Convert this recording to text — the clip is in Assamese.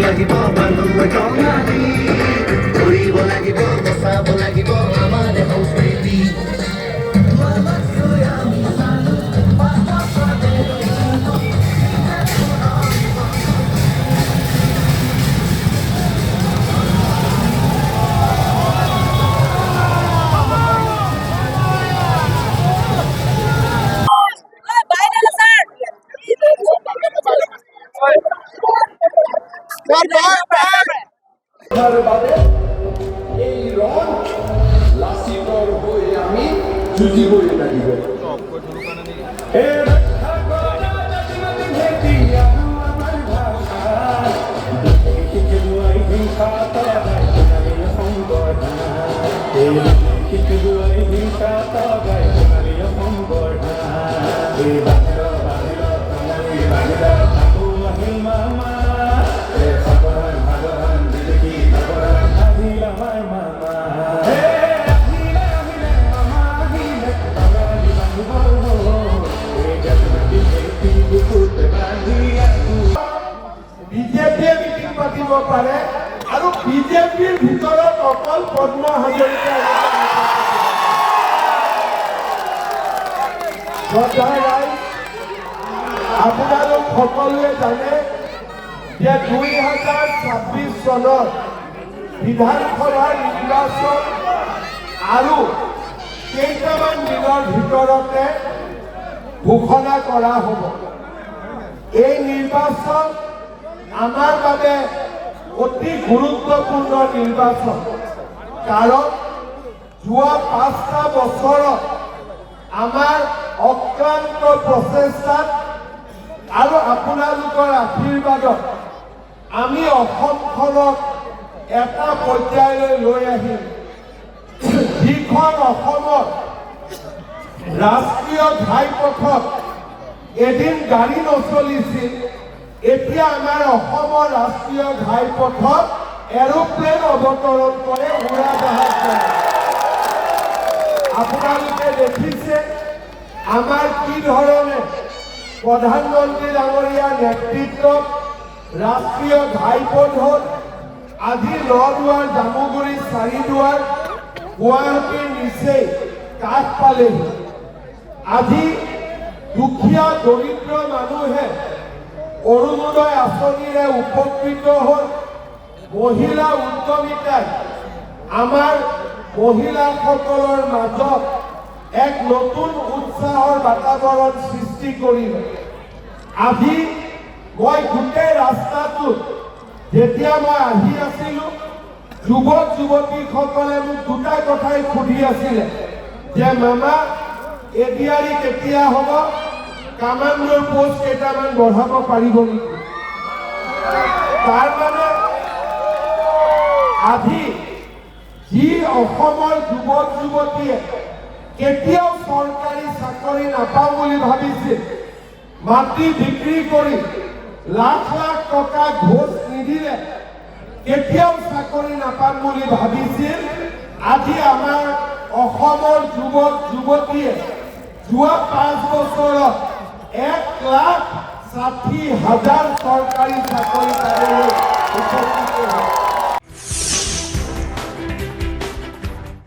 লাগিব মানুহে কঙালী কৰিব লাগিব বচাব লাগিব আমাৰ সংস্কৃতি এই ৰং লাচিতৰ হৈ আমি যুঁজিবই লাগিব বিজেপিয়ে মিটিং পাতিব পাৰে আৰু বিজেপিৰ ভিতৰত অকল পদ্ম হাজৰিকা আপোনালোক সকলোৱে জানে যে 2026 চনত বিধানসভাৰ নিৰ্বাচন আৰু কেইটামান দিনৰ ভিতৰতে ঘোষণা কৰা হ'ব এই নিৰ্বাচন আমাৰ বাবে অতি গুৰুত্বপূৰ্ণ নিৰ্বাচন কাৰণ যোৱা 5টা বছৰত আমাৰ অক্লান্ত প্ৰচেষ্টাত আৰু আপোনালোকৰ আশীৰ্বাদত আমি অসমখনক এটা পৰ্যায়লৈ লৈ আহিম যিখন অসমত ৰাষ্ট্ৰীয় ঘাইপথত এদিন গাড়ী নচলিছিল এতিয়া আমাৰ অসমৰ ৰাষ্ট্ৰীয় ঘাইপথত এৰোপ্লেন অৱতৰণ কৰে উৰাজাহাজ কৰে আপোনালোকে দেখিছে আমাৰ কি ধৰণে প্ৰধানমন্ত্ৰী ডাঙৰীয়াৰ নেতৃত্বত ৰাষ্ট্ৰীয় ঘাইপথত আজি নদুৱাৰ জামুগুৰি চাৰিদুৱাৰ গুৱাহাটীৰ নিচেই কাষ পালেহি আজি দুখীয়া দৰিদ্ৰ মানুহে অৰুণোদয় আঁচনিৰে উপকৃত হ'ল মহিলা উদ্যমিতাই আমাৰ মহিলাসকলৰ মাজত এক নতুন উৎসাহৰ বাতাবৰণ সৃষ্টি কৰিলে আজি মই গোটেই ৰাস্তাটোত যেতিয়া মই আহি আছিলোঁ যুৱক যুৱতীসকলে মোক দুটা কথাই সুধি আছিলে যে মামা এডিআৰি কেতিয়া হ'ব কামাণ্ডৰ পোষ্ট কেইটামান বঢ়াব পাৰিব নেকি তাৰ মানে আজি যি অসমৰ যুৱক যুৱতীয়ে কেতিয়াও চৰকাৰী চাকৰি নাপাওঁ বুলি ভাবিছিল মাটি বিক্ৰী কৰি লাখ লাখ টকা ঘোষ নিদিলে কেতিয়াও চাকৰি নাপাম বুলি ভাবিছিল আজি আমাৰ অসমৰ যুৱক যুৱতীয়ে যোৱা 5 বছৰত 1,60,000 চৰকাৰী চাকৰি পাবলৈ উপকৃত হৈছে